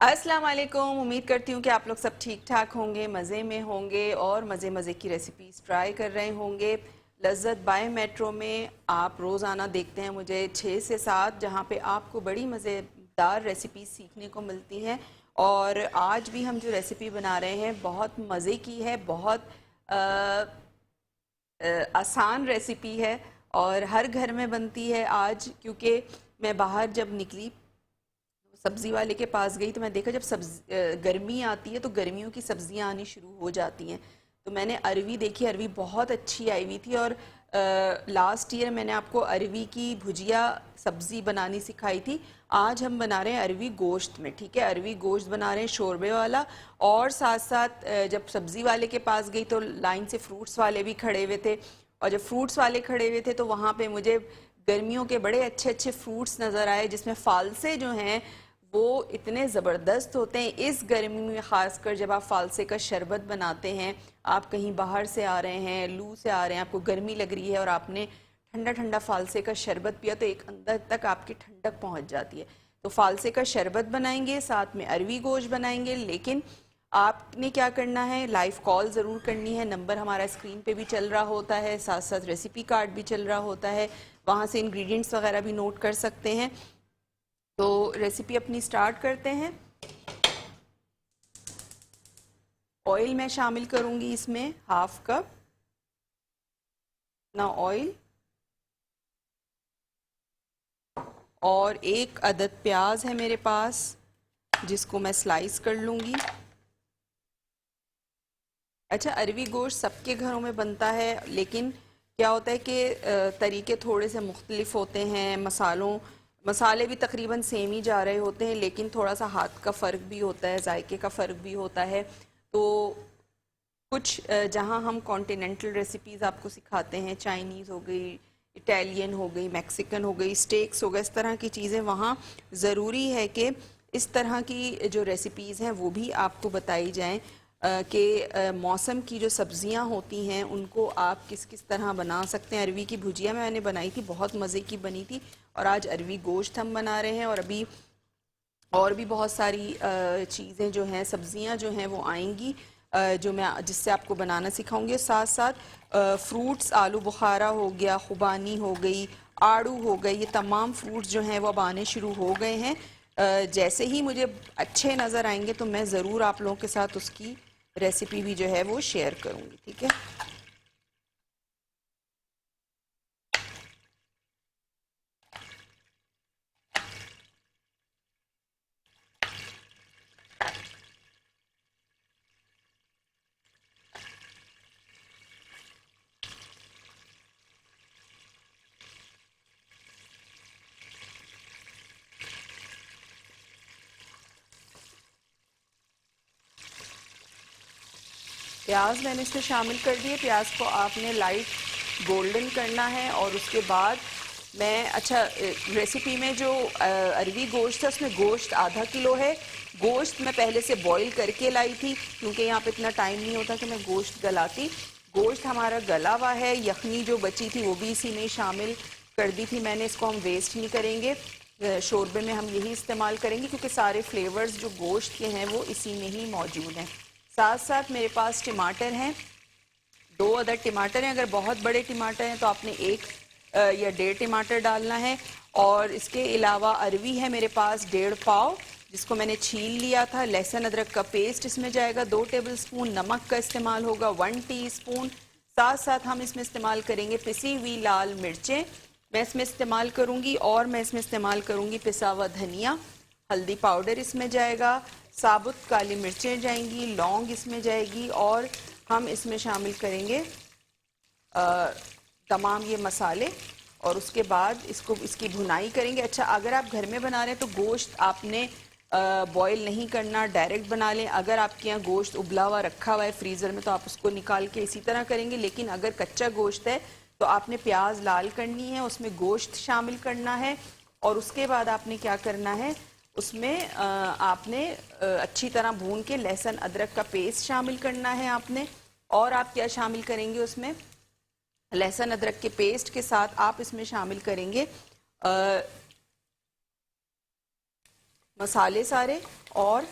अस्सलाम वालेकुम। उम्मीद करती हूँ कि आप लोग सब ठीक ठाक होंगे, मज़े में होंगे और मज़े मज़े की रेसिपीज़ ट्राई कर रहे होंगे। लज़्ज़त बाय मेट्रो में आप रोज़ाना देखते हैं मुझे 6 से 7, जहाँ पे आपको बड़ी मज़ेदार रेसिपीज़ सीखने को मिलती हैं। और आज भी हम जो रेसिपी बना रहे हैं बहुत मज़े की है, बहुत आसान रेसिपी है और हर घर में बनती है आज। क्योंकि मैं बाहर जब निकली सब्ज़ी वाले के पास गई तो मैं देखा जब गर्मी आती है तो गर्मियों की सब्ज़ियाँ आनी शुरू हो जाती हैं। तो मैंने अरवी देखी, अरवी बहुत अच्छी आई हुई थी। और लास्ट ईयर मैंने आपको अरवी की भुजिया सब्ज़ी बनानी सिखाई थी। आज हम बना रहे हैं अरवी गोश्त में, ठीक है। अरवी गोश्त बना रहे हैं शोरबे वाला। और साथ साथ जब सब्ज़ी वाले के पास गई तो लाइन से फ्रूट्स वाले भी खड़े हुए थे। और जब फ्रूट्स वाले खड़े हुए थे तो वहाँ पे मुझे गर्मियों के बड़े अच्छे अच्छे फ्रूट्स नज़र आए, जिसमें फालसे जो हैं वो इतने ज़बरदस्त होते हैं। इस गर्मी में ख़ासकर जब आप फालसे का शरबत बनाते हैं, आप कहीं बाहर से आ रहे हैं, लू से आ रहे हैं, आपको गर्मी लग रही है और आपने ठंडा ठंडा फालसे का शरबत पिया तो एक अंदर तक आपकी ठंडक पहुंच जाती है। तो फालसे का शरबत बनाएंगे, साथ में अरवी गोश्त बनाएंगे। लेकिन आपने क्या करना है, लाइव कॉल ज़रूर करनी है। नंबर हमारा स्क्रीन पे भी चल रहा होता है, साथ साथ रेसिपी कार्ड भी चल रहा होता है, वहाँ से इंग्रेडिएंट्स वगैरह भी नोट कर सकते हैं। तो रेसिपी अपनी स्टार्ट करते हैं। ऑयल मैं शामिल करूंगी इसमें, हाफ कप ना ऑयल। और एक अदद प्याज है मेरे पास, जिसको मैं स्लाइस कर लूंगी। अच्छा, अरवी गोश्त सबके घरों में बनता है, लेकिन क्या होता है कि तरीके थोड़े से मुख्तलिफ होते हैं। मसाले भी तकरीबन सेम ही जा रहे होते हैं, लेकिन थोड़ा सा हाथ का फ़र्क भी होता है, जायके का फ़र्क भी होता है। तो कुछ जहाँ हम कॉन्टिनेंटल रेसिपीज़ आपको सिखाते हैं, चाइनीज़ हो गई, इटालियन हो गई, मैक्सिकन हो गई, स्टेक्स हो गए, इस तरह की चीज़ें, वहाँ ज़रूरी है कि इस तरह की जो रेसिपीज़ हैं वो भी आपको बताई जाएं कि मौसम की जो सब्ज़ियाँ होती हैं उनको आप किस किस तरह बना सकते हैं। अरवी की भुजिया मैंने बनाई थी, बहुत मज़े की बनी थी। और आज अरवी गोश्त हम बना रहे हैं। और अभी और भी बहुत सारी चीज़ें जो हैं, सब्ज़ियाँ जो हैं वो आएंगी, जो मैं जिससे आपको बनाना सिखाऊंगी। साथ साथ फ्रूट्स, आलू बुखारा हो गया, खुबानी हो गई, आड़ू हो गई, ये तमाम फ्रूट्स जो हैं वो अब आने शुरू हो गए हैं। जैसे ही मुझे अच्छे नज़र आएंगे तो मैं ज़रूर आप लोगों के साथ उसकी रेसिपी भी जो है वो शेयर करूँगी, ठीक है। प्याज मैंने इसमें शामिल कर दिए। प्याज को आपने लाइट गोल्डन करना है। और उसके बाद मैं रेसिपी में जो अरवी गोश्त है उसमें गोश्त आधा किलो है। गोश्त मैं पहले से बॉईल करके लाई थी, क्योंकि यहाँ पे इतना टाइम नहीं होता कि मैं गोश्त गलाती। गोश्त हमारा गला हुआ है। यखनी जो बची थी वो भी इसी में शामिल कर दी थी मैंने। इसको हम वेस्ट नहीं करेंगे, शोरबे में हम यही इस्तेमाल करेंगे, क्योंकि सारे फ्लेवर्स जो गोश्त के हैं वो इसी में ही मौजूद हैं। साथ साथ मेरे पास टमाटर हैं, 2 अदद टमाटर हैं। अगर बहुत बड़े टमाटर हैं तो आपने 1 या 1.5 टमाटर डालना है। और इसके अलावा अरवी है मेरे पास 1.5 पाव, जिसको मैंने छील लिया था। लहसुन अदरक का पेस्ट इसमें जाएगा, 2 टेबलस्पून। नमक का इस्तेमाल होगा 1 टीस्पून। साथ साथ हम इसमें इस्तेमाल करेंगे पिसी हुई लाल मिर्चें, मैं इसमें इस्तेमाल करूँगी। और मैं इसमें इस्तेमाल करूँगी पिसा हुआ धनिया। हल्दी पाउडर इसमें जाएगा, साबुत काली मिर्चें जाएंगी, लौंग इसमें जाएगी। और हम इसमें शामिल करेंगे तमाम ये मसाले। और उसके बाद इसकी भुनाई करेंगे। अच्छा, अगर आप घर में बना रहे हैं तो गोश्त आपने बॉईल नहीं करना, डायरेक्ट बना लें। अगर आपके यहाँ गोश्त उबला हुआ रखा हुआ है फ्रीज़र में तो आप उसको निकाल के इसी तरह करेंगे। लेकिन अगर कच्चा गोश्त है तो आपने प्याज लाल करनी है, उसमें गोश्त शामिल करना है। और उसके बाद आपने क्या करना है, उसमें आपने अच्छी तरह भून के लहसुन अदरक का पेस्ट शामिल करना है आपने। और आप क्या शामिल करेंगे उसमें, लहसुन अदरक के पेस्ट के साथ आप इसमें शामिल करेंगे मसाले सारे, और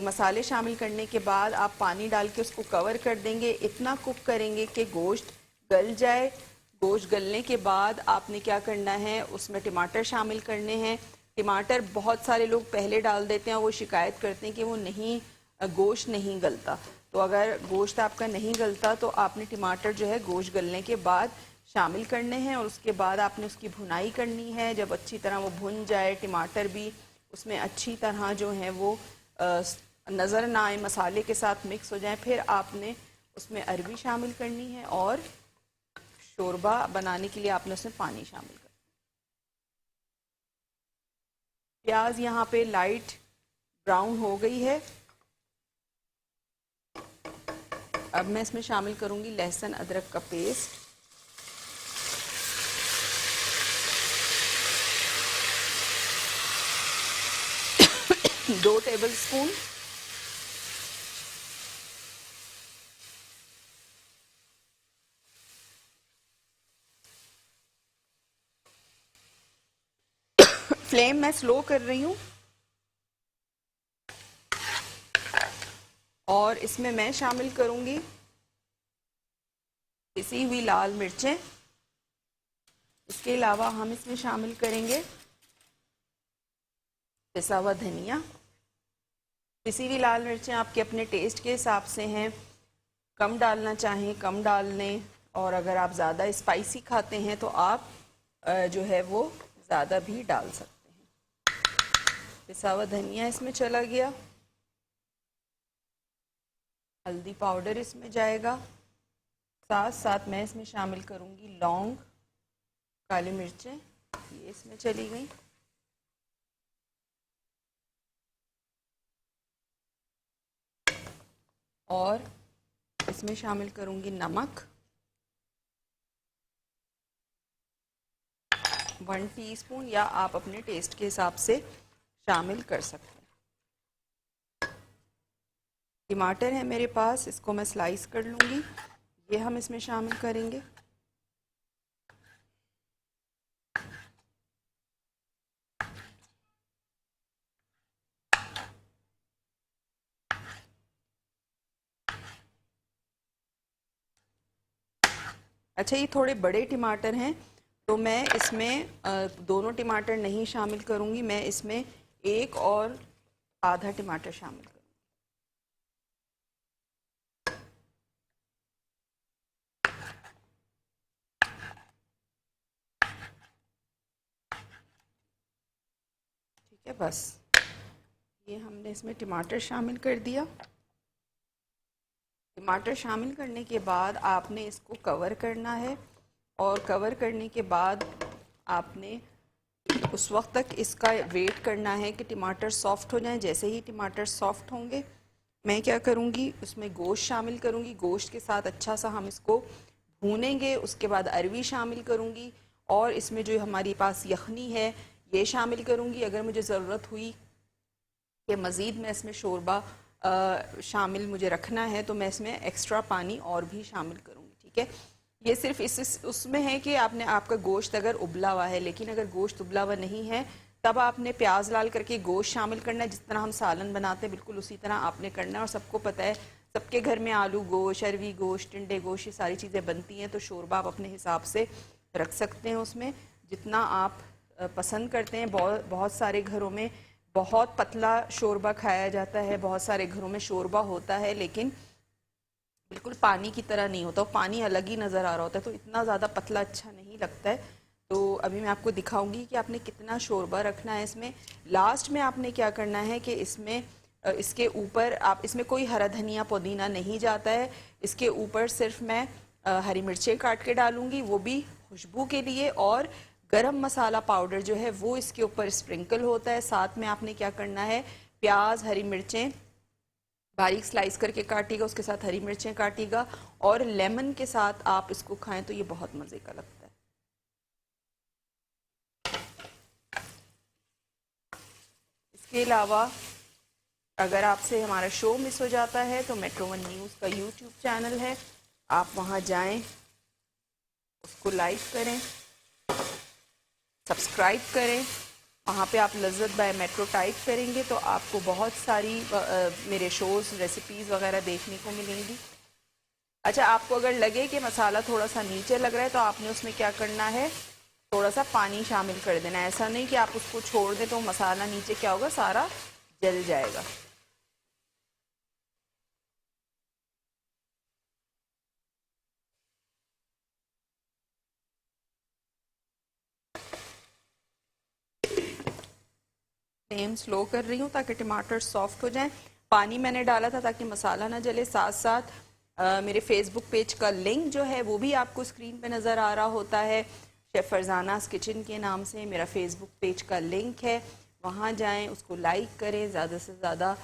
मसाले शामिल करने के बाद आप पानी डाल के उसको कवर कर देंगे। इतना कुक करेंगे कि गोश्त गल जाए। गोश्त गलने के बाद आपने क्या करना है, उसमें टमाटर शामिल करने हैं। टमाटर बहुत सारे लोग पहले डाल देते हैं, वो शिकायत करते हैं कि वो नहीं, गोश्त नहीं गलता। तो अगर गोश्त आपका नहीं गलता तो आपने टमाटर जो है गोश्त गलने के बाद शामिल करने हैं, और उसके बाद आपने उसकी भुनाई करनी है। जब अच्छी तरह वो भुन जाए, टमाटर भी उसमें अच्छी तरह जो है वो नज़र ना आए, मसाले के साथ मिक्स हो जाए, फिर आपने उसमें अरबी शामिल करनी है, और शोरबा बनाने के लिए आपने उसमें पानी शामिल करना। प्याज यहाँ पे लाइट ब्राउन हो गई है। अब मैं इसमें शामिल करूँगी लहसुन अदरक का पेस्ट। दो टेबल स्पून। फ्लेम मैं स्लो कर रही हूँ, और इसमें मैं शामिल करूँगी पिसी हुई लाल मिर्चें। इसके अलावा हम इसमें शामिल करेंगे पिसा हुआ धनिया। पिसी हुई लाल मिर्चें आपके अपने टेस्ट के हिसाब से हैं, कम डालना चाहें कम डाल लें, और अगर आप ज़्यादा स्पाइसी खाते हैं तो आप जो है वो ज़्यादा भी डाल सकते हैं। पिसा हुआ धनिया इसमें चला गया। हल्दी पाउडर इसमें जाएगा। साथ साथ मैं इसमें शामिल करूँगी लौंग, काली मिर्चें, ये इसमें चली गई। और इसमें शामिल करूँगी नमक, 1 टीस्पून, या आप अपने टेस्ट के हिसाब से शामिल कर सकते हैं। टमाटर है मेरे पास, इसको मैं स्लाइस कर लूँगी, ये हम इसमें शामिल करेंगे। अच्छा, ये थोड़े बड़े टमाटर हैं तो मैं इसमें दोनों टमाटर नहीं शामिल करूँगी, मैं इसमें एक और आधा टमाटर शामिल करूँगी। ठीक है, बस ये हमने इसमें टमाटर शामिल कर दिया। टमाटर शामिल करने के बाद आपने इसको कवर करना है, और कवर करने के बाद आपने उस वक्त तक इसका वेट करना है कि टमाटर सॉफ्ट हो जाएं। जैसे ही टमाटर सॉफ्ट होंगे, मैं क्या करूँगी, उसमें गोश्त शामिल करूँगी। गोश्त के साथ अच्छा सा हम इसको भूनेंगे। उसके बाद अरवी शामिल करूँगी, और इसमें जो हमारे पास यखनी है ये शामिल करूँगी। अगर मुझे ज़रूरत हुई कि मज़ीद मैं इसमें शोरबा शामिल मुझे रखना है तो मैं इसमें एक्स्ट्रा पानी और भी शामिल करूँगी। ठीक है, ये सिर्फ इस उसमें है कि आपका गोश्त अगर उबला हुआ है, लेकिन अगर गोश्त उबला हुआ नहीं है तब आपने प्याज लाल करके गोश्त शामिल करना है। जिस तरह हम सालन बनाते हैं बिल्कुल उसी तरह आपने करना है। और सबको पता है, सबके घर में आलू गोश्त, अरवी गोश्त, टिंडे गोश्त, ये सारी चीज़ें बनती हैं। तो शोरबा आप अपने हिसाब से रख सकते हैं उसमें जितना आप पसंद करते हैं। बहुत सारे घरों में बहुत पतला शोरबा खाया जाता है, बहुत सारे घरों में शोरबा होता है लेकिन बिल्कुल पानी की तरह नहीं होता, पानी अलग ही नज़र आ रहा होता है, तो इतना ज़्यादा पतला अच्छा नहीं लगता है। तो अभी मैं आपको दिखाऊंगी कि आपने कितना शोरबा रखना है इसमें। लास्ट में आपने क्या करना है कि इसमें इसके ऊपर आप, इसमें कोई हरा धनिया पुदीना नहीं जाता है, इसके ऊपर सिर्फ मैं हरी मिर्चें काट के डालूंगी, वो भी खुशबू के लिए, और गरम मसाला पाउडर जो है वो इसके ऊपर स्प्रिंकल होता है। साथ में आपने क्या करना है, प्याज, हरी मिर्चें बारीक स्लाइस करके काटिएगा, उसके साथ हरी मिर्चें काटिएगा, और लेमन के साथ आप इसको खाएं तो ये बहुत मज़े का लगता है। इसके अलावा अगर आपसे हमारा शो मिस हो जाता है तो मेट्रो वन न्यूज़ का यूट्यूब चैनल है, आप वहाँ जाएं, उसको लाइक करें, सब्सक्राइब करें, वहाँ पे आप लज्जत बाय मेट्रो टाइप करेंगे तो आपको बहुत सारी मेरे शोज़ रेसिपीज़ वगैरह देखने को मिलेंगी। अच्छा, आपको अगर लगे कि मसाला थोड़ा सा नीचे लग रहा है तो आपने उसमें क्या करना है, थोड़ा सा पानी शामिल कर देना है। ऐसा नहीं कि आप उसको छोड़ दें तो मसाला नीचे क्या होगा, सारा जल जाएगा। फ्लेम स्लो कर रही हूँ ताकि टमाटर सॉफ्ट हो जाएं। पानी मैंने डाला था ताकि मसाला ना जले। साथ साथ मेरे फेसबुक पेज का लिंक जो है वो भी आपको स्क्रीन पे नज़र आ रहा होता है। शेफ़ फरजानास किचन के नाम से मेरा फेसबुक पेज का लिंक है, वहाँ जाएं, उसको लाइक करें, ज़्यादा से ज़्यादा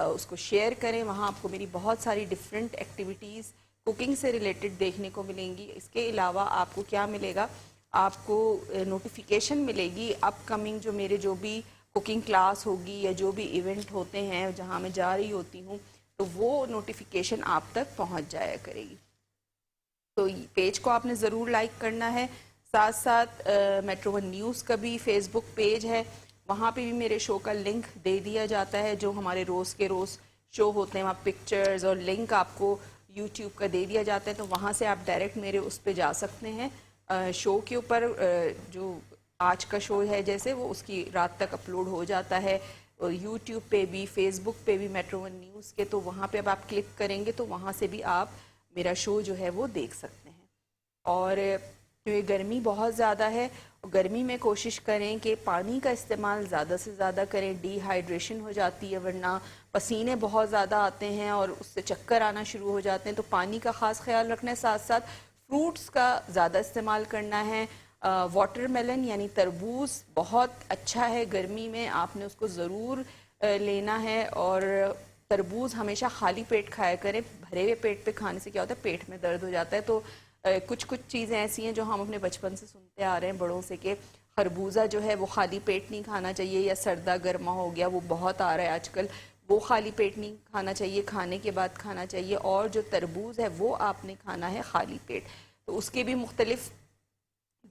उसको शेयर करें। वहाँ आपको मेरी बहुत सारी डिफरेंट एक्टिविटीज़ कुकिंग से रिलेटेड देखने को मिलेंगी। इसके अलावा आपको क्या मिलेगा, आपको नोटिफिकेशन मिलेगी अपकमिंग जो भी कुकिंग क्लास होगी या जो भी इवेंट होते हैं जहाँ मैं जा रही होती हूँ, तो वो नोटिफिकेशन आप तक पहुँच जाया करेगी। तो पेज को आपने ज़रूर लाइक करना है। साथ साथ मेट्रो वन न्यूज़ का भी फेसबुक पेज है, वहाँ पे भी मेरे शो का लिंक दे दिया जाता है। जो हमारे रोज़ के रोज़ शो होते हैं वहाँ पिक्चर्स और लिंक आपको यूट्यूब का दे दिया जाता है, तो वहाँ से आप डायरेक्ट मेरे उस पर जा सकते हैं। शो के ऊपर जो आज का शो है जैसे वो उसकी रात तक अपलोड हो जाता है, और यूट्यूब पे भी फेसबुक पे भी मेट्रो वन न्यूज़ के, तो वहाँ पे अब आप क्लिक करेंगे तो वहाँ से भी आप मेरा शो जो है वो देख सकते हैं। और क्योंकि गर्मी बहुत ज़्यादा है, गर्मी में कोशिश करें कि पानी का इस्तेमाल ज़्यादा से ज़्यादा करें। डिहाइड्रेशन हो जाती है, वरना पसीने बहुत ज़्यादा आते हैं और उससे चक्कर आना शुरू हो जाते हैं। तो पानी का ख़ास ख्याल रखना है। साथ साथ फ्रूट्स का ज़्यादा इस्तेमाल करना है। वाटरमेलन यानी तरबूज बहुत अच्छा है गर्मी में, आपने उसको ज़रूर लेना है। और तरबूज हमेशा खाली पेट खाया करें, भरे हुए पेट पे खाने से क्या होता है, पेट में दर्द हो जाता है। तो कुछ कुछ चीज़ें ऐसी हैं जो हम अपने बचपन से सुनते आ रहे हैं बड़ों से कि खरबूजा जो है वो खाली पेट नहीं खाना चाहिए, या सर्दा गर्मा हो गया वो बहुत आ रहा है आजकल, वो खाली पेट नहीं खाना चाहिए, खाने के बाद खाना चाहिए। और जो तरबूज है वो आपने खाना है खाली पेट। तो उसके भी मुख्तलिफ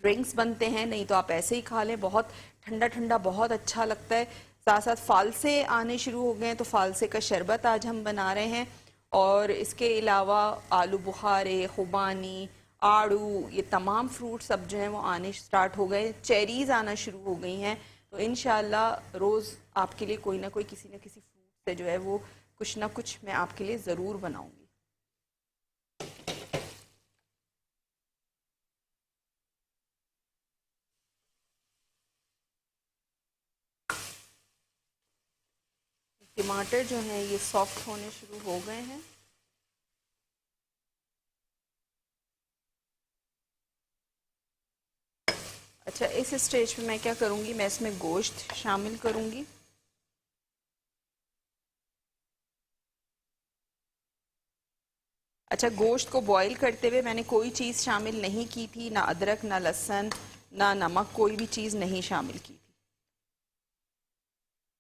ड्रिंक्स बनते हैं, नहीं तो आप ऐसे ही खा लें, बहुत ठंडा ठंडा बहुत अच्छा लगता है। साथ साथ फालसे आने शुरू हो गए हैं, तो फालसे का शरबत आज हम बना रहे हैं। और इसके अलावा आलू बुखारे, खुबानी, आड़ू, ये तमाम फ्रूट्स अब जो हैं वो आने स्टार्ट हो गए। चेरीज़ आना शुरू हो गई हैं। तो इंशाल्लाह रोज़ आपके लिए कोई ना कोई किसी न किसी फ्रूट से जो है वो कुछ ना कुछ मैं आपके लिए ज़रूर बनाऊँगी। टमाटर जो हैं ये सॉफ्ट होने शुरू हो गए हैं। अच्छा, इस स्टेज पे मैं क्या करूँगी, मैं इसमें गोश्त शामिल करूँगी। अच्छा, गोश्त को बॉईल करते हुए मैंने कोई चीज़ शामिल नहीं की थी, ना अदरक, ना लहसुन, ना नमक, कोई भी चीज़ नहीं शामिल की थी।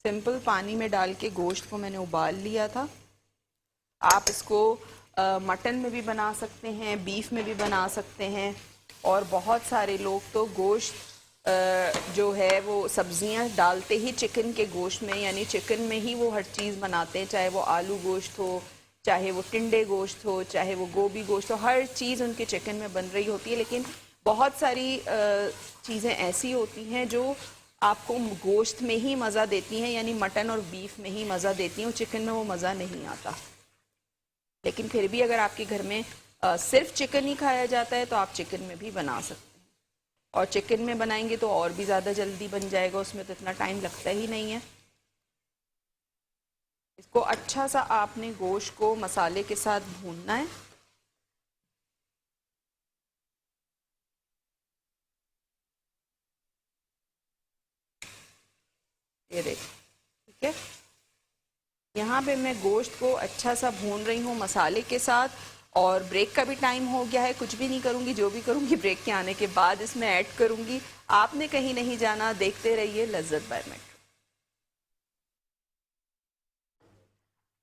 सिंपल पानी में डाल के गोश्त को मैंने उबाल लिया था। आप इसको मटन में भी बना सकते हैं, बीफ में भी बना सकते हैं। और बहुत सारे लोग तो गोश्त जो है वो सब्जियां डालते ही चिकन के गोश्त में, यानी चिकन में ही वो हर चीज़ बनाते हैं, चाहे वो आलू गोश्त हो, चाहे वो टिंडे गोश्त हो, चाहे वो गोभी गोश्त हो, हर चीज़ उनके चिकन में बन रही होती है। लेकिन बहुत सारी चीज़ें ऐसी होती हैं जो आपको गोश्त में ही मज़ा देती हैं, यानी मटन और बीफ में ही मज़ा देती हैं, और चिकन में वो मज़ा नहीं आता। लेकिन फिर भी अगर आपके घर में सिर्फ चिकन ही खाया जाता है तो आप चिकन में भी बना सकते हैं। और चिकन में बनाएंगे तो और भी ज़्यादा जल्दी बन जाएगा, उसमें तो इतना टाइम लगता ही नहीं है। इसको अच्छा सा आपने गोश्त को मसाले के साथ भूनना है। ये देखो, ठीक है। यहाँ पे मैं गोश्त को अच्छा सा भून रही हूँ मसाले के साथ। और ब्रेक का भी टाइम हो गया है, कुछ भी नहीं करूँगी, जो भी करूँगी ब्रेक के आने के बाद इसमें ऐड करूँगी। आपने कहीं नहीं जाना, देखते रहिए लज्जत by metro.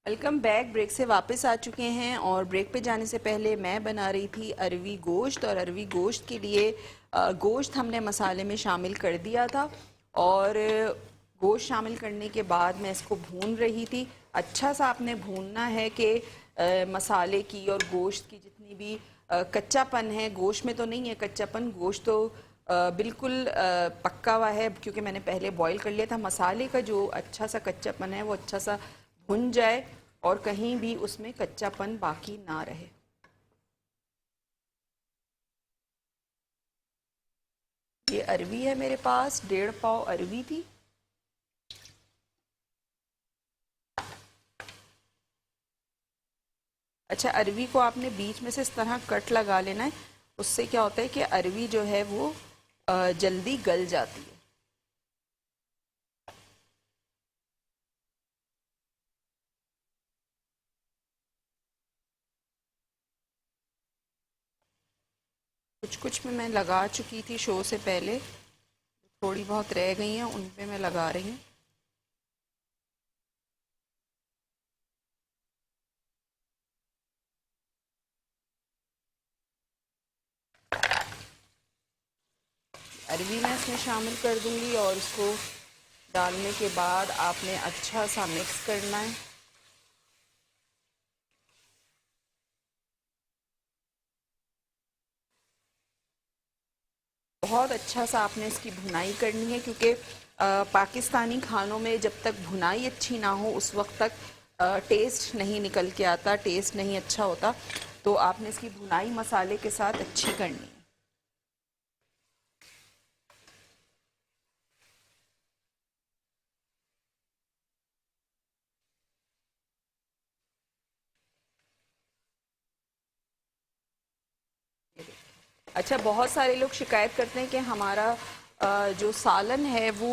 Welcome back. Break से वापस आ चुके हैं, और ब्रेक पे जाने से पहले मैं बना रही थी अरवी गोश्त। और अरवी गोश्त के लिए गोश्त हमने मसाले में शामिल कर दिया था, और गोश्त शामिल करने के बाद मैं इसको भून रही थी। अच्छा सा आपने भूनना है कि मसाले की और गोश्त की जितनी भी कच्चापन है, गोश्त में तो नहीं है कच्चापन, गोश्त तो बिल्कुल पक्का हुआ है क्योंकि मैंने पहले बॉईल कर लिया था। मसाले का जो अच्छा सा कच्चापन है वो अच्छा सा भुन जाए और कहीं भी उसमें कच्चापन बाकी ना रहे। ये अरवी है मेरे पास, 1.5 पाव अरवी थी। अच्छा, अरवी को आपने बीच में से इस तरह कट लगा लेना है, उससे क्या होता है कि अरवी जो है वो जल्दी गल जाती है। कुछ कुछ में मैं लगा चुकी थी शो से पहले, थोड़ी बहुत रह गई हैं उन पे मैं लगा रही हूँ। अरवी मैं इसमें शामिल कर दूंगी और इसको डालने के बाद आपने अच्छा सा मिक्स करना है। बहुत अच्छा सा आपने इसकी भुनाई करनी है क्योंकि पाकिस्तानी खानों में जब तक भुनाई अच्छी ना हो उस वक्त तक टेस्ट नहीं निकल के आता, टेस्ट नहीं अच्छा होता। तो आपने इसकी भुनाई मसाले के साथ अच्छी करनी है। अच्छा, बहुत सारे लोग शिकायत करते हैं कि हमारा जो सालन है वो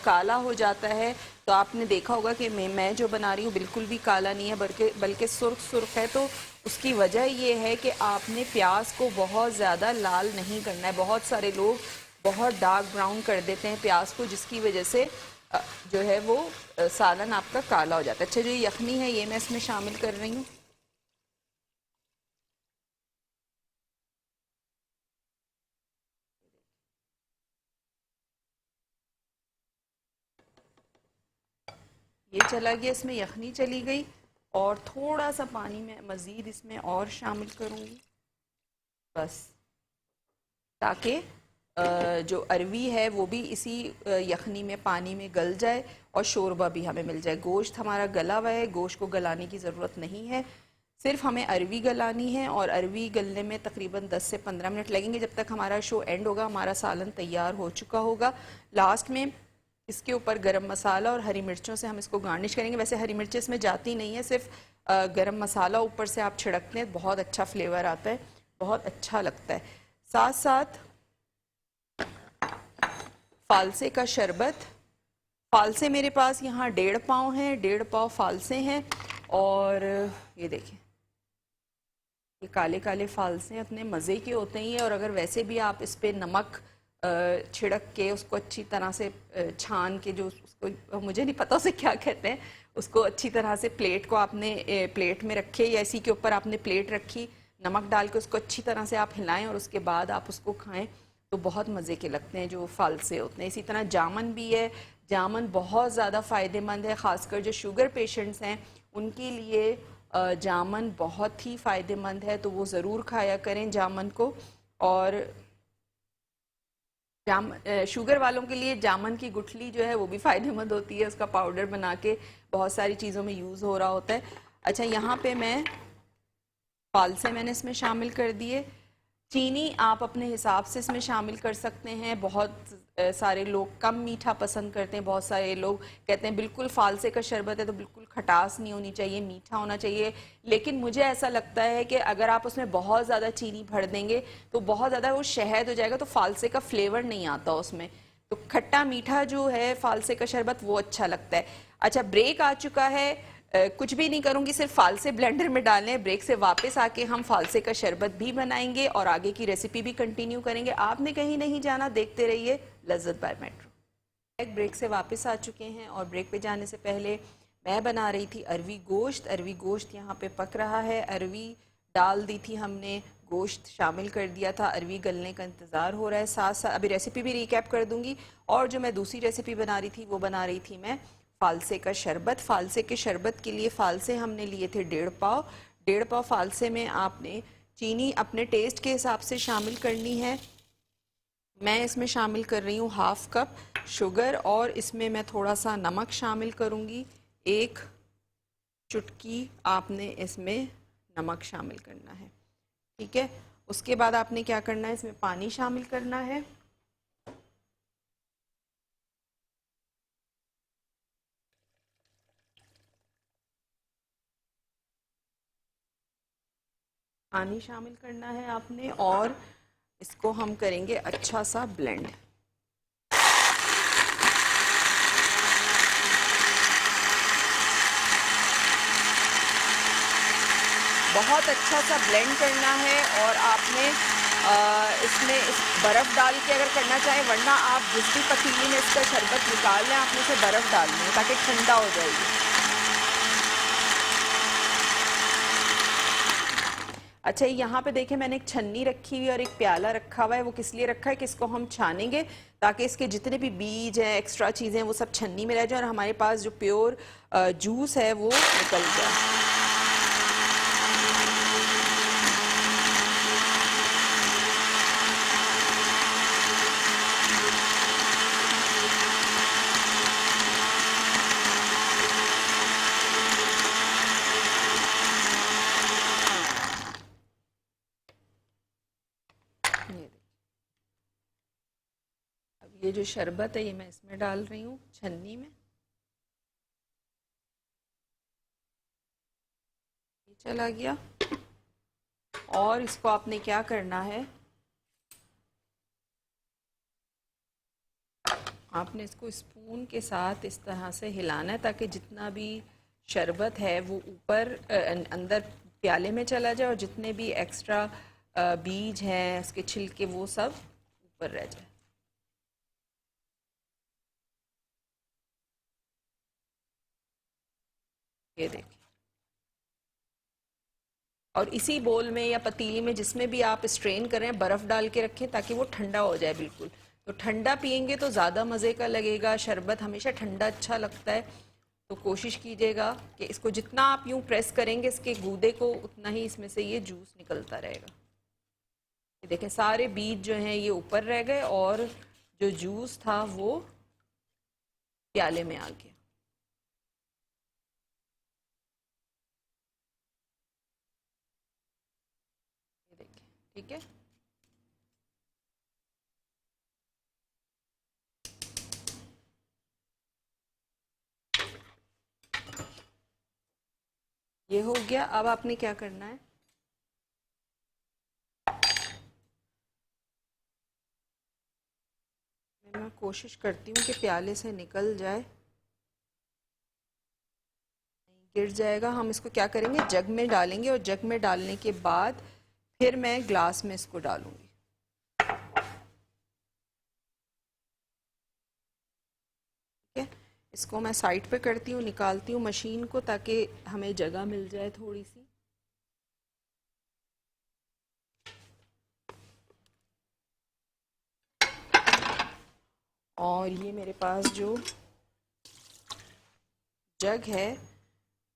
काला हो जाता है। तो आपने देखा होगा कि मैं जो बना रही हूँ बिल्कुल भी काला नहीं है, बल्कि बल्कि सुर्ख सुर्ख है। तो उसकी वजह ये है कि आपने प्याज को बहुत ज़्यादा लाल नहीं करना है। बहुत सारे लोग बहुत डार्क ब्राउन कर देते हैं प्याज को, जिसकी वजह से जो है वो सालन आपका काला हो जाता है। अच्छा, जो ये यखनी है ये मैं इसमें शामिल कर रही हूँ। ये चला गया, इसमें यखनी चली गई और थोड़ा सा पानी में मज़ीद इसमें और शामिल करूँगी, बस ताकि जो अरवी है वो भी इसी यखनी में पानी में गल जाए और शोरबा भी हमें मिल जाए। गोश्त हमारा गला हुआ है, गोश्त को गलाने की ज़रूरत नहीं है, सिर्फ हमें अरवी गलानी है और अरवी गलने में तकरीबन 10 से 15 मिनट लगेंगे। जब तक हमारा शो एंड होगा हमारा सालन तैयार हो चुका होगा। लास्ट में इसके ऊपर गरम मसाला और हरी मिर्चों से हम इसको गार्निश करेंगे। वैसे हरी मिर्चें इसमें जाती नहीं है, सिर्फ गरम मसाला ऊपर से आप छिड़कते हैं, बहुत अच्छा फ्लेवर आता है, बहुत अच्छा लगता है। साथ साथ फालसे का शरबत, फालसे मेरे पास यहाँ 1.5 पाव हैं, 1.5 पाव फालसे हैं। और ये देखें, ये काले काले फालसे अपने मज़े के होते ही हैं। और अगर वैसे भी आप इस पर नमक छिड़क के उसको अच्छी तरह से छान के, जो उसको मुझे नहीं पता उसे क्या कहते हैं, उसको अच्छी तरह से प्लेट को आपने प्लेट में रखे या इसी के ऊपर आपने प्लेट रखी, नमक डाल के उसको अच्छी तरह से आप हिलाएं और उसके बाद आप उसको खाएं तो बहुत मज़े के लगते हैं जो फालसे होते हैं। इसी तरह जामन भी है, जामन बहुत ज़्यादा फ़ायदेमंद है, ख़ासकर जो शुगर पेशेंट्स हैं उनके लिए जामन बहुत ही फ़ायदेमंद है, तो वो ज़रूर खाया करें जामन को। और शुगर वालों के लिए जामन की गुठली जो है वो भी फ़ायदेमंद होती है, उसका पाउडर बना के बहुत सारी चीज़ों में यूज़ हो रहा होता है। अच्छा, यहाँ पे मैं फालसे मैंने इसमें शामिल कर दिए। चीनी आप अपने हिसाब से इसमें शामिल कर सकते हैं। बहुत सारे लोग कम मीठा पसंद करते हैं, बहुत सारे लोग कहते हैं बिल्कुल फालसे का शरबत है तो बिल्कुल खटास नहीं होनी चाहिए, मीठा होना चाहिए। लेकिन मुझे ऐसा लगता है कि अगर आप उसमें बहुत ज़्यादा चीनी भर देंगे तो बहुत ज़्यादा वो शहद हो जाएगा, तो फालसे का फ्लेवर नहीं आता उसमें। तो खट्टा मीठा जो है फालसे का शरबत वो अच्छा लगता है। अच्छा, ब्रेक आ चुका है, कुछ भी नहीं करूंगी, सिर्फ फालसे ब्लेंडर में डालने हैं। ब्रेक से वापस आके हम फालसे का शरबत भी बनाएंगे और आगे की रेसिपी भी कंटिन्यू करेंगे। आपने कहीं नहीं जाना, देखते रहिए लज्जत बाय मेट्रो। ब्रेक से वापस आ चुके हैं और ब्रेक पे जाने से पहले मैं बना रही थी अरवी गोश्त। अरवी गोश्त यहाँ पे पक रहा है। अरवी डाल दी थी हमने, गोश्त शामिल कर दिया था, अरवी गलने का इंतज़ार हो रहा है। साथ साथ अभी रेसिपी भी रिकैप कर दूंगी। और जो मैं दूसरी रेसिपी बना रही थी वो बना रही थी मैं फालसे का शरबत। फालसे के शरबत के लिए फालसे हमने लिए थे 1.5 पाव। 1.5 पाव फालसे में आपने चीनी अपने टेस्ट के हिसाब से शामिल करनी है। मैं इसमें शामिल कर रही हूँ 1/2 कप शुगर, और इसमें मैं थोड़ा सा नमक शामिल करूँगी। 1 चुटकी आपने इसमें नमक शामिल करना है, ठीक है। उसके बाद आपने क्या करना है, इसमें पानी शामिल करना है। पानी शामिल करना है आपने, और इसको हम करेंगे अच्छा सा ब्लेंड। बहुत अच्छा सा ब्लेंड करना है। और आपने इसमें इस बर्फ़ डाल के अगर करना चाहें, वरना आप जिस भी पतीली में इसका शरबत निकाल लें, आपने इसे बर्फ़ डालनी है ताकि ठंडा हो जाएगी। अच्छा, यहाँ पे देखें मैंने एक छन्नी रखी हुई और एक प्याला रखा हुआ है। वो किस लिए रखा है कि इसको हम छानेंगे ताकि इसके जितने भी बीज हैं, एक्स्ट्रा चीज़ें हैं, वो सब छन्नी में रह जाए और हमारे पास जो प्योर जूस है वो निकल जाए। अब ये जो शरबत है ये मैं इसमें डाल रही हूँ छन्नी में। ये चला गया। और इसको आपने क्या करना है, आपने इसको स्पून के साथ इस तरह से हिलाना है ताकि जितना भी शरबत है वो ऊपर अंदर प्याले में चला जाए, और जितने भी एक्स्ट्रा बीज हैं, उसके छिलके, वो सब ऊपर रह जाए। ये देखिए। और इसी बोल में या पतीली में जिसमें भी आप स्ट्रेन करें, बर्फ़ डाल के रखें ताकि वो ठंडा हो जाए बिल्कुल। तो ठंडा पियेंगे तो ज़्यादा मज़े का लगेगा। शरबत हमेशा ठंडा अच्छा लगता है। तो कोशिश कीजिएगा कि इसको जितना आप यूं प्रेस करेंगे इसके गूदे को, उतना ही इसमें से ये जूस निकलता रहेगा। ये देखें, सारे बीज जो हैं ये ऊपर रह गए और जो जूस था वो प्याले में आ गया। ये देखिए, ठीक है। ये हो गया। अब आपने क्या करना है, मैं कोशिश करती हूँ कि प्याले से निकल जाए, गिर जाएगा। हम इसको क्या करेंगे, जग में डालेंगे, और जग में डालने के बाद फिर मैं ग्लास में इसको डालूंगी। ठीक है, इसको मैं साइड पे करती हूँ, निकालती हूँ मशीन को ताकि हमें जगह मिल जाए थोड़ी सी। और ये मेरे पास जो जग है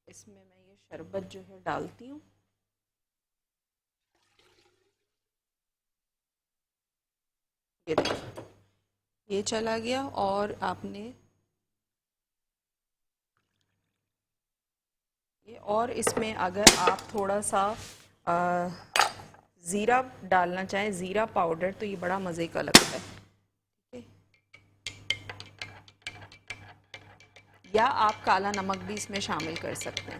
इसमें मैं ये शरबत जो है डालती हूँ। ये देखिए, ये चला गया। और आपने ये, और इसमें अगर आप थोड़ा सा ज़ीरा डालना चाहें, ज़ीरा पाउडर, तो ये बड़ा मज़े का लगता है। ठीक है? या आप काला नमक भी इसमें शामिल कर सकते हैं।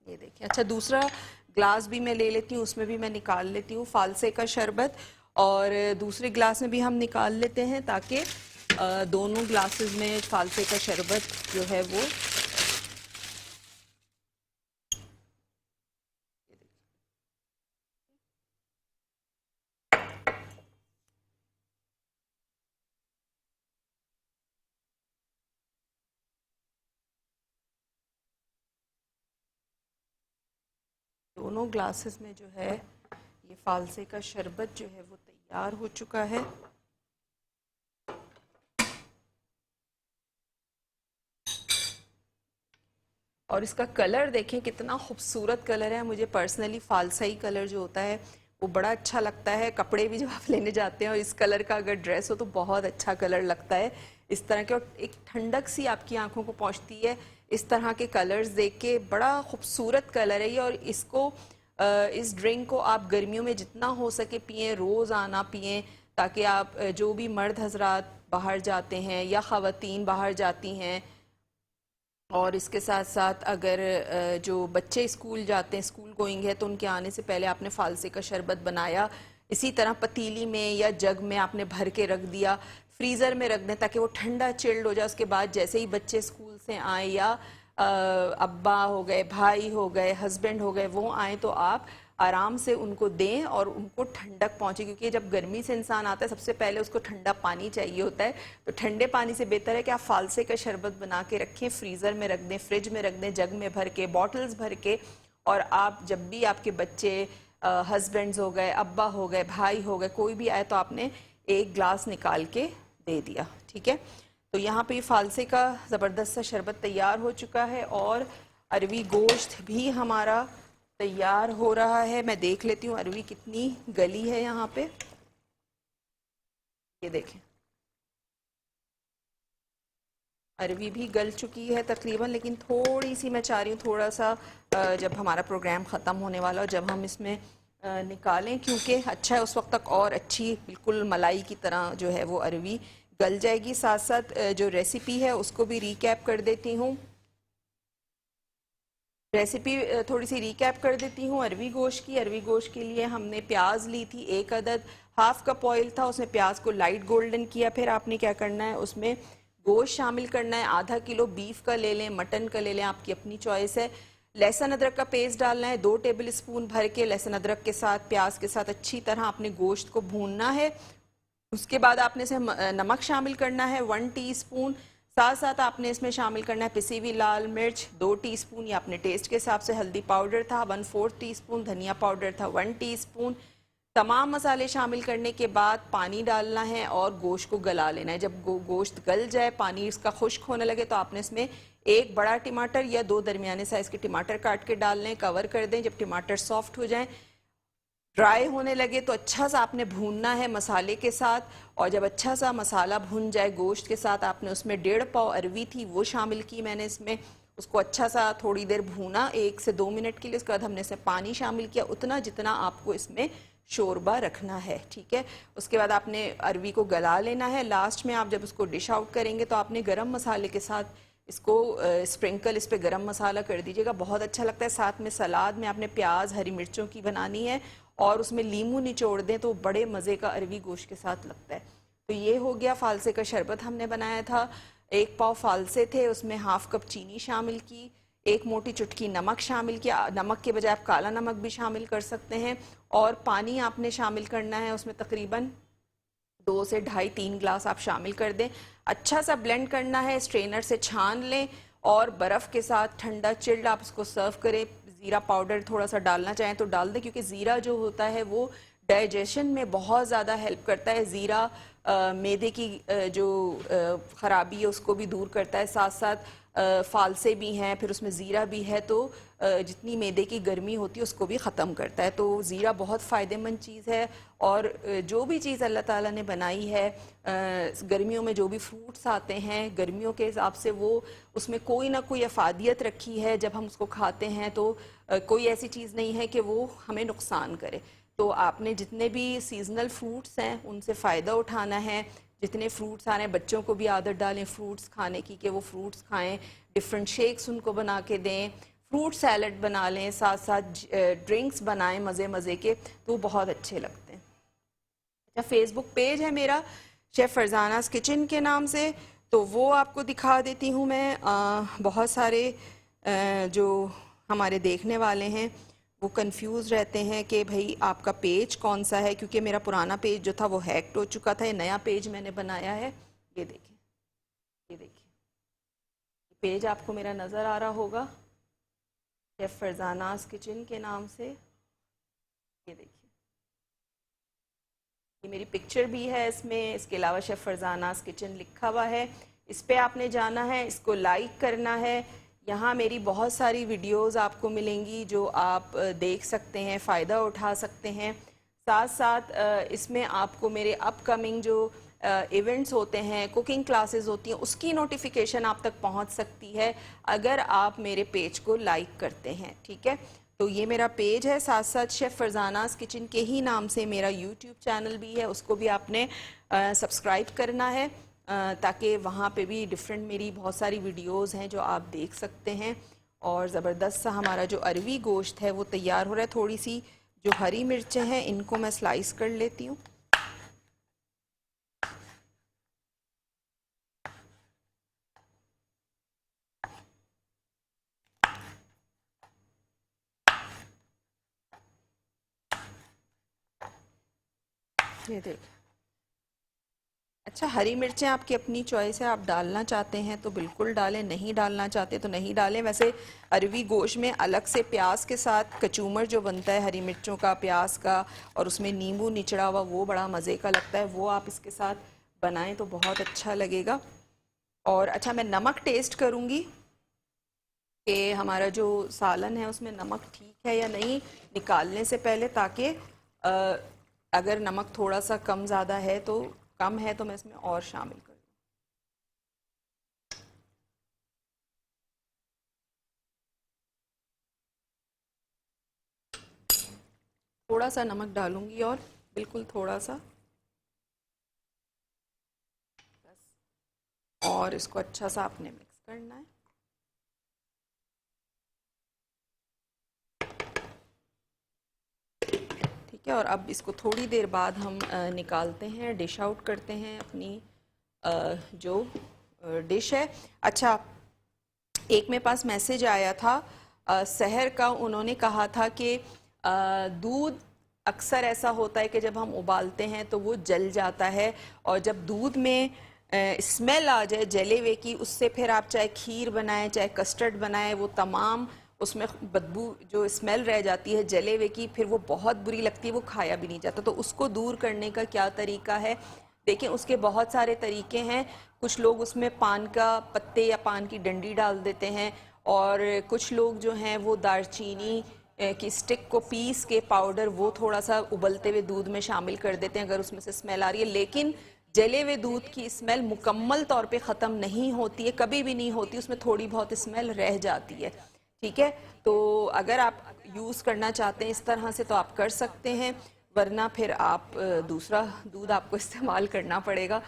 ये देखिए। अच्छा, दूसरा ग्लास भी मैं ले लेती हूँ, उसमें भी मैं निकाल लेती हूँ फालसे का शरबत, और दूसरे ग्लास में भी हम निकाल लेते हैं ताकि दोनों ग्लासेस में फालसे का शरबत जो है वो। दोनों ग्लासेस में जो है ये फालसे का शरबत जो है वो तैयार हो चुका है। और इसका कलर देखें कितना खूबसूरत कलर है। मुझे पर्सनली फालसाई कलर जो होता है वो बड़ा अच्छा लगता है। कपड़े भी जब आप लेने जाते हैं और इस कलर का अगर ड्रेस हो तो बहुत अच्छा कलर लगता है इस तरह के, और एक ठंडक सी आपकी आंखों को पहुंचती है इस तरह के कलर्स देख के। बड़ा खूबसूरत कलर है ये, और इसको इस ड्रिंक को आप गर्मियों में जितना हो सके पिएं, रोज़ाना पिएं, ताकि आप जो भी मर्द हजरात बाहर जाते हैं या ख़वातीन बाहर जाती हैं, और इसके साथ साथ अगर जो बच्चे स्कूल जाते हैं, स्कूल गोइंग है, तो उनके आने से पहले आपने फालसे का शरबत बनाया, इसी तरह पतीली में या जग में आपने भर के रख दिया, फ्रीज़र में रख दें ताकि वो ठंडा चिल्ड हो जाए। उसके बाद जैसे ही बच्चे स्कूल से आए या अब्बा हो गए, भाई हो गए, हस्बैंड हो गए, वो आए तो आप आराम से उनको दें और उनको ठंडक पहुंचे, क्योंकि जब गर्मी से इंसान आता है सबसे पहले उसको ठंडा पानी चाहिए होता है। तो ठंडे पानी से बेहतर है कि आप फालसे का शरबत बना के रखें, फ्रीज़र में रख दें, फ्रिज में रख दें, जग में भर के, बॉटल्स भर के, और आप जब भी आपके बच्चे, हस्बैंड्स हो गए, अब्बा हो गए, भाई हो गए, कोई भी आए तो आपने एक ग्लास निकाल के दे दिया। ठीक है, तो यहाँ पे फालसे का ज़बरदस्त सा शरबत तैयार हो चुका है और अरवी गोश्त भी हमारा तैयार हो रहा है। मैं देख लेती हूँ अरवी कितनी गली है यहाँ पे। ये देखें, अरवी भी गल चुकी है तकरीबन, लेकिन थोड़ी सी मैं चाह रही हूँ थोड़ा सा जब हमारा प्रोग्राम ख़त्म होने वाला हो, जब हम इसमें निकालें, क्योंकि अच्छा है उस वक्त तक और अच्छी बिल्कुल मलाई की तरह जो है वो अरवी गल जाएगी। साथ साथ जो रेसिपी है उसको भी रिकैप कर देती हूँ। रेसिपी थोड़ी सी रिकैप कर देती हूँ अरवी गोश्त की। अरवी गोश्त के लिए हमने प्याज ली थी 1 अदद, हाफ कप ऑयल था, उसमें प्याज को लाइट गोल्डन किया। फिर आपने क्या करना है, उसमें गोश्त शामिल करना है। आधा किलो बीफ का ले लें, मटन का ले लें, आपकी अपनी चॉइस है। लहसुन अदरक का पेस्ट डालना है 2 टेबल स्पून भर के। लहसुन अदरक के साथ, प्याज के साथ अच्छी तरह आपने गोश्त को भूनना है। उसके बाद आपने इसे नमक शामिल करना है 1 टीस्पून। साथ साथ आपने इसमें शामिल करना है पिसी हुई लाल मिर्च 2 टीस्पून, या अपने टेस्ट के हिसाब से। हल्दी पाउडर था 1/4 टीस्पून, धनिया पाउडर था 1 टीस्पून। तमाम मसाले शामिल करने के बाद पानी डालना है और गोश्त को गला लेना है। जब गोश्त गल जाए, पानी इसका खुश्क होने लगे, तो आपने इसमें 1 बड़ा टमाटर या 2 दरमियाने साइज के टमाटर काट के डाल लें, कवर कर दें। जब टमाटर सॉफ्ट हो जाएं, ड्राई होने लगे, तो अच्छा सा आपने भूनना है मसाले के साथ। और जब अच्छा सा मसाला भुन जाए गोश्त के साथ, आपने उसमें 1.5 पाव अरवी थी वो शामिल की मैंने इसमें। उसको अच्छा सा थोड़ी देर भूना 1 से 2 मिनट के लिए। उसके बाद हमने इसमें पानी शामिल किया, उतना जितना आपको इसमें शोरबा रखना है। ठीक है, उसके बाद आपने अरवी को गला लेना है। लास्ट में आप जब उसको डिश आउट करेंगे तो आपने गरम मसाले के साथ इसको स्प्रिंकल इस पे गरम मसाला कर दीजिएगा, बहुत अच्छा लगता है। साथ में सलाद में आपने प्याज, हरी मिर्चों की बनानी है और उसमें लीमू निचोड़ दें तो बड़े मज़े का अरवी गोश्त के साथ लगता है। तो ये हो गया फालसे का शरबत हमने बनाया था। 1 पाव फालसे थे, उसमें हाफ कप चीनी शामिल की, 1 मोटी चुटकी नमक शामिल किया। नमक के बजाय आप काला नमक भी शामिल कर सकते हैं। और पानी आपने शामिल करना है उसमें तकरीबन 2 से 2.5-3 ग्लास आप शामिल कर दें। अच्छा सा ब्लेंड करना है, स्ट्रेनर से छान लें और बर्फ़ के साथ ठंडा चिल्ड आप उसको सर्व करें। ज़ीरा पाउडर थोड़ा सा डालना चाहें तो डाल दें, क्योंकि ज़ीरा जो होता है वो डाइजेशन में बहुत ज़्यादा हेल्प करता है। ज़ीरा मैदे की जो ख़राबी है उसको भी दूर करता है। साथ साथ फालसे भी हैं, फिर उसमें ज़ीरा भी है, तो जितनी मैदे की गर्मी होती है उसको भी ख़त्म करता है। तो ज़ीरा बहुत फ़ायदेमंद चीज़ है। और जो भी चीज़ अल्लाह ताला ने बनाई है, गर्मियों में जो भी फ्रूट्स आते हैं गर्मियों के हिसाब से, वो उसमें कोई ना कोई अफादियत रखी है। जब हम उसको खाते हैं तो कोई ऐसी चीज़ नहीं है कि वो हमें नुकसान करे। तो आपने जितने भी सीजनल फ्रूट्स हैं उनसे फ़ायदा उठाना है। जितने फ्रूट्स आ रहे हैं, बच्चों को भी आदत डालें फ्रूट्स खाने की, कि वो फ्रूट्स खाएं। डिफरेंट शेक्स उनको बना के दें, फ्रूट सैलड बना लें, साथ साथ ड्रिंक्स बनाएं मज़े मज़े के, तो बहुत अच्छे लगते हैं। अच्छा, फेसबुक पेज है मेरा शेफ़ फरजानास किचन के नाम से, तो वो आपको दिखा देती हूँ मैं। बहुत सारे जो हमारे देखने वाले हैं वो कंफ्यूज रहते हैं कि भाई आपका पेज कौन सा है, क्योंकि मेरा पुराना पेज जो था वो हैक्ड हो चुका था। ये नया पेज मैंने बनाया है। ये देखिए, ये देखिए, पेज आपको मेरा नज़र आ रहा होगा। शेफ़ फरजानास किचन के नाम से। ये देखिए, ये मेरी पिक्चर भी है इसमें, इसके अलावा शेफ़ फरजानास किचन लिखा हुआ है। इस पे आपने जाना है, इसको लाइक करना है। यहाँ मेरी बहुत सारी वीडियोस आपको मिलेंगी जो आप देख सकते हैं, फ़ायदा उठा सकते हैं। साथ साथ इसमें आपको मेरे अपकमिंग जो इवेंट्स होते हैं, कुकिंग क्लासेस होती हैं, उसकी नोटिफिकेशन आप तक पहुंच सकती है अगर आप मेरे पेज को लाइक करते हैं। ठीक है, तो ये मेरा पेज है। साथ साथ शेफ़ फरजानास किचन के ही नाम से मेरा यूट्यूब चैनल भी है, उसको भी आपने सब्सक्राइब करना है ताकि वहाँ पे भी डिफरेंट मेरी बहुत सारी वीडियोस हैं जो आप देख सकते हैं। और ज़बरदस्त सा हमारा जो अरवी गोश्त है वो तैयार हो रहा है। थोड़ी सी जो हरी मिर्चें हैं इनको मैं स्लाइस कर लेती हूँ। ये देख, अच्छा, हरी मिर्चें आपकी अपनी चॉइस है, आप डालना चाहते हैं तो बिल्कुल डालें, नहीं डालना चाहते तो नहीं डालें। वैसे अरवी गोश्त में अलग से प्याज के साथ कचूमर जो बनता है हरी मिर्चों का, प्याज का, और उसमें नींबू निचड़ा हुआ, वो बड़ा मज़े का लगता है। वो आप इसके साथ बनाएं तो बहुत अच्छा लगेगा। और अच्छा, मैं नमक टेस्ट करूँगी कि हमारा जो सालन है उसमें नमक ठीक है या नहीं निकालने से पहले, ताकि अगर नमक थोड़ा सा कम ज़्यादा है तो कम है तो मैं इसमें और शामिल कर दूँ। थोड़ा सा नमक डालूंगी और बिल्कुल थोड़ा सा बस, और इसको अच्छा सा आपने मिक्स करना है। ठीक है, और अब इसको थोड़ी देर बाद हम निकालते हैं, डिश आउट करते हैं अपनी जो डिश है। अच्छा, एक मेरे पास मैसेज आया था शहर का, उन्होंने कहा था कि दूध अक्सर ऐसा होता है कि जब हम उबालते हैं तो वो जल जाता है, और जब दूध में स्मेल आ जाए जले हुए की, उससे फिर आप चाहे खीर बनाएं चाहे कस्टर्ड बनाएं, वो तमाम उसमें बदबू जो स्मेल रह जाती है जले हुए की, फिर वो बहुत बुरी लगती है, वो खाया भी नहीं जाता। तो उसको दूर करने का क्या तरीका है? देखिए, उसके बहुत सारे तरीके हैं। कुछ लोग उसमें पान का पत्ते या पान की डंडी डाल देते हैं, और कुछ लोग जो हैं वो दालचीनी की स्टिक को पीस के पाउडर वो थोड़ा सा उबलते हुए दूध में शामिल कर देते हैं अगर उसमें से स्मेल आ रही है। लेकिन जले हुए दूध की स्मेल मुकम्मल तौर पे ख़त्म नहीं होती है, कभी भी नहीं होती, उसमें थोड़ी बहुत स्मेल रह जाती है। ठीक है, तो अगर आप यूज़ करना चाहते हैं इस तरह से तो आप कर सकते हैं, वरना फिर आप दूसरा दूध आपको इस्तेमाल करना पड़ेगा।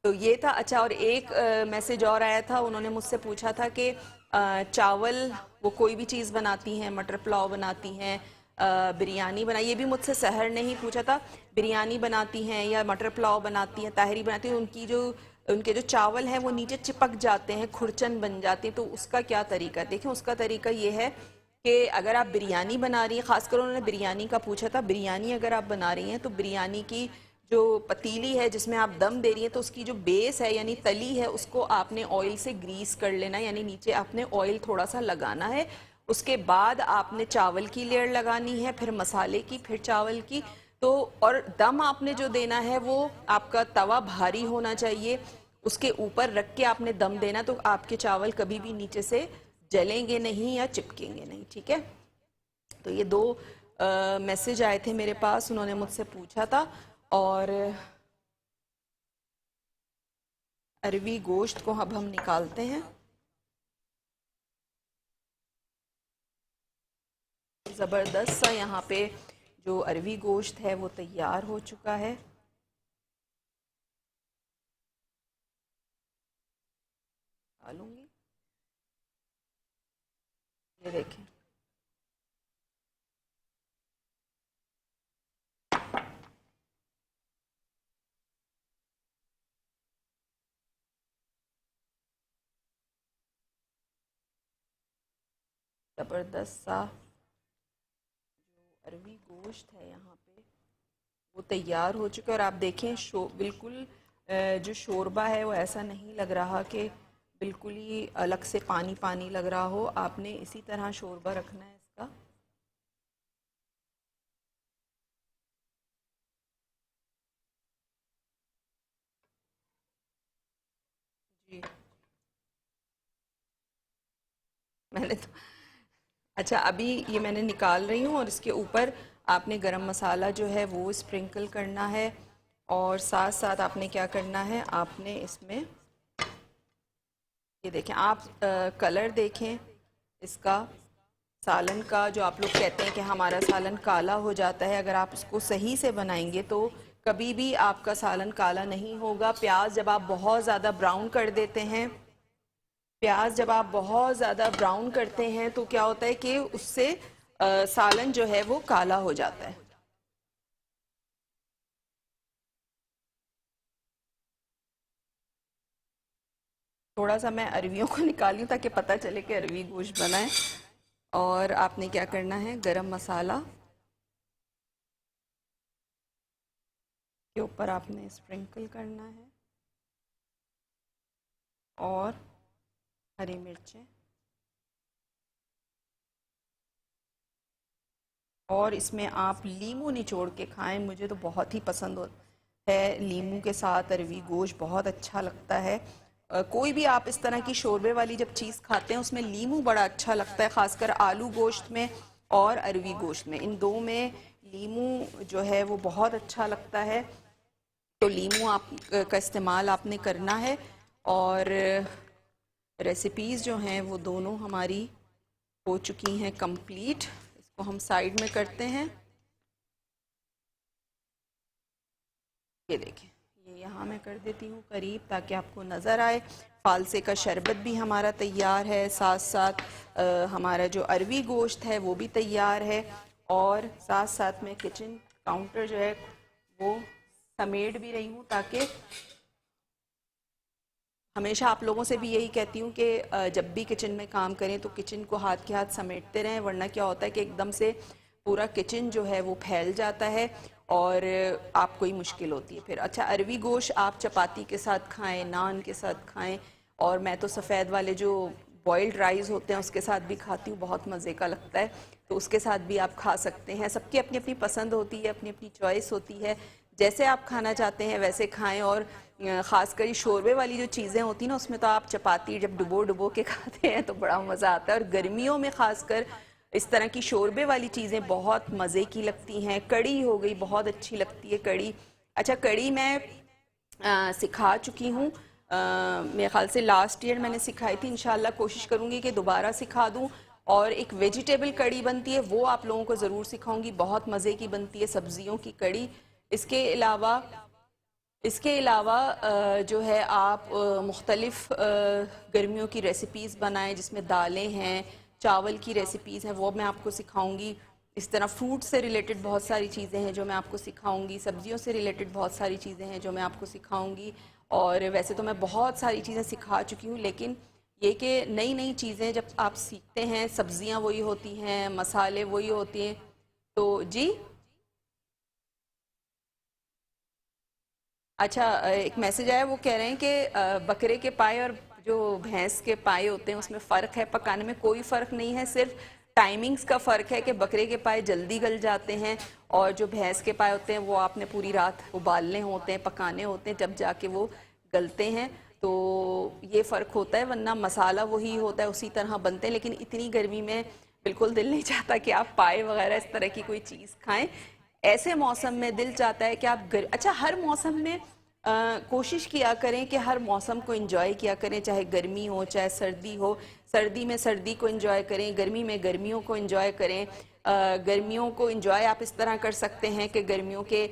तो ये था। अच्छा, और एक मैसेज और आया था, उन्होंने मुझसे पूछा था कि चावल वो कोई भी चीज़ बनाती हैं, मटर पुलाव बनाती हैं, बिरयानी बनाई, ये भी मुझसे सहर ने ही पूछा था, बिरयानी बनाती हैं या मटर पुलाव बनाती हैं, ताहरी बनाती हैं, उनके जो चावल हैं वो नीचे चिपक जाते हैं, खुरचन बन जाती हैं, तो उसका क्या तरीका है? देखिए, उसका तरीका ये है कि अगर आप बिरयानी बना रही हैं, खासकर उन्होंने बिरयानी का पूछा था, बिरयानी अगर आप बना रही हैं तो बिरयानी की जो पतीली है जिसमें आप दम दे रही हैं, तो उसकी जो बेस है यानी तली है, उसको आपने ऑयल से ग्रीस कर लेना, यानी नीचे आपने ऑयल थोड़ा सा लगाना है। उसके बाद आपने चावल की लेयर लगानी है, फिर मसाले की, फिर चावल की। तो और दम आपने जो देना है वो आपका तवा भारी होना चाहिए, उसके ऊपर रख के आपने दम देना, तो आपके चावल कभी भी नीचे से जलेंगे नहीं या चिपकेंगे नहीं। ठीक है, तो ये दो मैसेज आए थे मेरे पास, उन्होंने मुझसे पूछा था। और अरवी गोश्त को अब हम निकालते हैं। ज़बरदस्त सा यहाँ पे जो अरवी गोश्त है वो तैयार हो चुका है। डालूंगी, ये देखें। ज़बरदस्त सा अरवी गोश्त है यहाँ पे वो तैयार हो चुका है। और आप देखें बिल्कुल जो शोरबा है वो ऐसा नहीं लग रहा कि बिल्कुल ही अलग से पानी पानी लग रहा हो, आपने इसी तरह शोरबा रखना है इसका। जी। मैंने तो अच्छा, अभी ये मैंने निकाल रही हूँ और इसके ऊपर आपने गरम मसाला जो है वो स्प्रिंकल करना है, और साथ साथ आपने क्या करना है, आपने इसमें ये देखें आप, कलर देखें इसका, सालन का। जो आप लोग कहते हैं कि हमारा सालन काला हो जाता है, अगर आप उसको सही से बनाएंगे तो कभी भी आपका सालन काला नहीं होगा। प्याज जब आप बहुत ज़्यादा ब्राउन कर देते हैं, प्याज जब आप बहुत ज़्यादा ब्राउन करते हैं तो क्या होता है कि उससे सालन जो है वो काला हो जाता है। थोड़ा सा मैं अरवियों को निकाली ताकि पता चले कि अरवी गोश्त बना है। और आपने क्या करना है, गरम मसाला के ऊपर आपने स्प्रिंकल करना है, और हरी मिर्चें, और इसमें आप लीमू निचोड़ के खाएं। मुझे तो बहुत ही पसंद है लीमू के साथ अरवी गोश्त, बहुत अच्छा लगता है। कोई भी आप इस तरह की शोरबे वाली जब चीज़ खाते हैं उसमें लीमू बड़ा अच्छा लगता है, ख़ासकर आलू गोश्त में और अरवी गोश्त में, इन दो में लीमू जो है वो बहुत अच्छा लगता है। तो लीमू आप का इस्तेमाल आपने करना है। और रेसिपीज़ जो हैं वो दोनों हमारी हो चुकी हैं कंप्लीट। इसको हम साइड में करते हैं। ये देखें, ये यहाँ मैं कर देती हूँ करीब ताकि आपको नज़र आए। फालसे का शरबत भी हमारा तैयार है, साथ साथ हमारा जो अरवी गोश्त है वो भी तैयार है, और साथ साथ में किचन काउंटर जो है वो समेट भी रही हूँ, ताकि हमेशा आप लोगों से भी यही कहती हूँ कि जब भी किचन में काम करें तो किचन को हाथ के हाथ समेटते रहें, वरना क्या होता है कि एकदम से पूरा किचन जो है वो फैल जाता है और आपको ही मुश्किल होती है फिर। अच्छा, अरवी गोश्त आप चपाती के साथ खाएं, नान के साथ खाएं, और मैं तो सफ़ेद वाले जो बॉइल्ड राइस होते हैं उसके साथ भी खाती हूँ, बहुत मज़े का लगता है, तो उसके साथ भी आप खा सकते हैं। सबकी अपनी अपनी पसंद होती है, अपनी अपनी चॉइस होती है, जैसे आप खाना चाहते हैं वैसे खाएं। और ख़ासकर ये शोरबे वाली जो चीज़ें होती हैं ना, उसमें तो आप चपाती जब डुबो डुबो के खाते हैं तो बड़ा मज़ा आता है, और गर्मियों में ख़ासकर इस तरह की शोरबे वाली चीज़ें बहुत मज़े की लगती हैं। कड़ी हो गई, बहुत अच्छी लगती है कड़ी। अच्छा, कड़ी मैं सिखा चुकी हूँ, मेरे ख़्याल से लास्ट ईयर मैंने सिखाई थी, इंशाल्लाह कोशिश करूँगी कि दोबारा सिखा दूँ। और एक वेजिटेबल कड़ी बनती है, वो आप लोगों को ज़रूर सिखाऊंगी, बहुत मज़े की बनती है, सब्जियों की कड़ी। इसके अलावा जो है आप मुख्तलिफ़ गर्मियों की रेसिपीज़ बनाएं जिसमें दालें हैं, चावल की रेसिपीज़ हैं, वो मैं आपको सिखाऊंगी। इस तरह फ्रूट से रिलेटेड बहुत सारी चीज़ें हैं जो मैं आपको सिखाऊंगी, सब्जियों से रिलेटेड बहुत सारी चीज़ें हैं जो मैं आपको सिखाऊंगी। और वैसे तो मैं बहुत सारी चीज़ें सिखा चुकी हूँ, लेकिन ये कि नई नई चीज़ें जब आप सीखते हैं, सब्जियाँ वही होती हैं, मसाले वही होते हैं, तो जी। अच्छा, एक मैसेज आया, वो कह रहे हैं कि बकरे के पाए और जो भैंस के पाए होते हैं उसमें फ़र्क है। पकाने में कोई फ़र्क नहीं है, सिर्फ टाइमिंग्स का फ़र्क है कि बकरे के पाए जल्दी गल जाते हैं, और जो भैंस के पाए होते हैं वो आपने पूरी रात उबालने होते हैं, पकाने होते हैं, जब जाके वो गलते हैं। तो ये फ़र्क होता है, वरना मसाला वही होता है, उसी तरह बनते हैं। लेकिन इतनी गर्मी में बिल्कुल दिल नहीं चाहता कि आप पाए वगैरह इस तरह की कोई चीज़ खाएं। ऐसे मौसम में दिल चाहता है कि आप अच्छा, हर मौसम में कोशिश किया करें कि हर मौसम को एंजॉय किया करें, चाहे गर्मी हो चाहे सर्दी हो। सर्दी में सर्दी को एंजॉय करें, गर्मी में गर्मियों को एंजॉय करें। गर्मियों को एंजॉय आप इस तरह कर सकते हैं कि गर्मियों के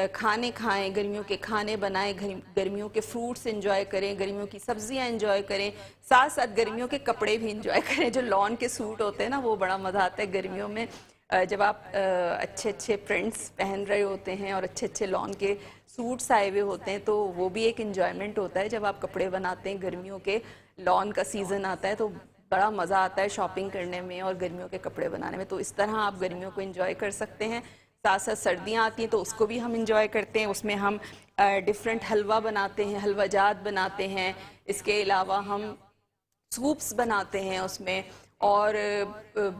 खाने खाएं, गर्मियों के खाने बनाएं, गर्मियों के फ्रूट्स एंजॉय करें, गर्मियों की सब्जियां एंजॉय करें, साथ साथ गर्मियों के कपड़े भी एंजॉय करें। जो लॉन के सूट होते हैं ना, वो बड़ा मज़ा आता है गर्मियों में, जब आप अच्छे अच्छे प्रिंट्स पहन रहे होते हैं और अच्छे अच्छे लॉन के सूट्स आए हुए होते हैं, तो वो भी एक इंजॉयमेंट होता है। जब आप कपड़े बनाते हैं, गर्मियों के लॉन का सीज़न आता है तो बड़ा मज़ा आता है शॉपिंग करने में और गर्मियों के कपड़े बनाने में। तो इस तरह आप गर्मियों को एंजॉय कर सकते हैं। साथ साथ सर्दियाँ आती हैं तो उसको भी हम इंजॉय करते हैं। उसमें हम डिफरेंट हलवा बनाते हैं, हलवा जात बनाते हैं। इसके अलावा हम सूप्स बनाते हैं उसमें, और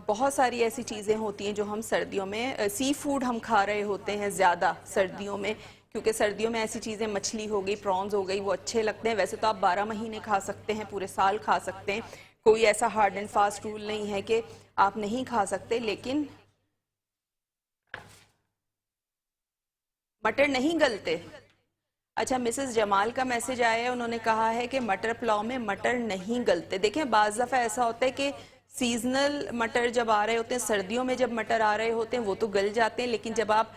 बहुत सारी ऐसी चीज़ें होती हैं जो हम सर्दियों में, सी फूड हम खा रहे होते हैं ज़्यादा सर्दियों में, क्योंकि सर्दियों में ऐसी चीज़ें, मछली हो गई, प्रॉन्स हो गई, वो अच्छे लगते हैं। वैसे तो आप 12 महीने खा सकते हैं, पूरे साल खा सकते हैं, कोई ऐसा हार्ड एंड फास्ट रूल नहीं है कि आप नहीं खा सकते। लेकिन मटर नहीं गलते। अच्छा, मिसेस जमाल का मैसेज आया है, उन्होंने कहा है कि मटर पुलाव में मटर नहीं गलते। देखें, बाज़ दफ़ा ऐसा होता है कि सीजनल मटर जब आ रहे होते हैं, सर्दियों में जब मटर आ रहे होते हैं वो तो गल जाते हैं, लेकिन जब आप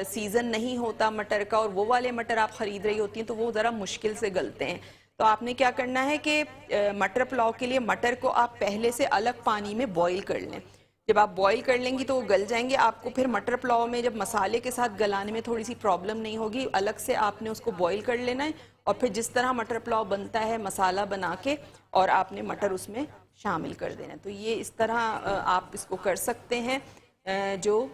सीज़न नहीं होता मटर का और वो वाले मटर आप ख़रीद रही होती हैं तो वो ज़रा मुश्किल से गलते हैं। तो आपने क्या करना है कि मटर पुलाव के लिए मटर को आप पहले से अलग पानी में बॉईल कर लें। जब आप बॉईल कर लेंगी तो वो गल जाएंगे। आपको फिर मटर पुलाव में जब मसाले के साथ गलाने में थोड़ी सी प्रॉब्लम नहीं होगी। अलग से आपने उसको बॉईल कर लेना है और फिर जिस तरह मटर पुलाव बनता है मसाला बना के और आपने मटर उसमें शामिल कर देना है। तो ये इस तरह आप इसको कर सकते हैं। जो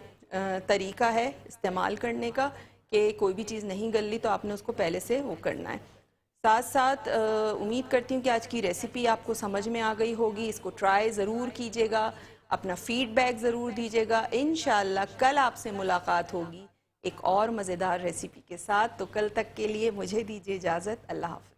तरीका है इस्तेमाल करने का कि कोई भी चीज़ नहीं गल ली तो आपने उसको पहले से वो करना है। साथ साथ उम्मीद करती हूँ कि आज की रेसिपी आपको समझ में आ गई होगी। इसको ट्राई ज़रूर कीजिएगा, अपना फीडबैक ज़रूर दीजिएगा। इंशाल्लाह कल आपसे मुलाकात होगी एक और मज़ेदार रेसिपी के साथ। तो कल तक के लिए मुझे दीजिए इजाज़त। अल्लाह हाफ़िज़।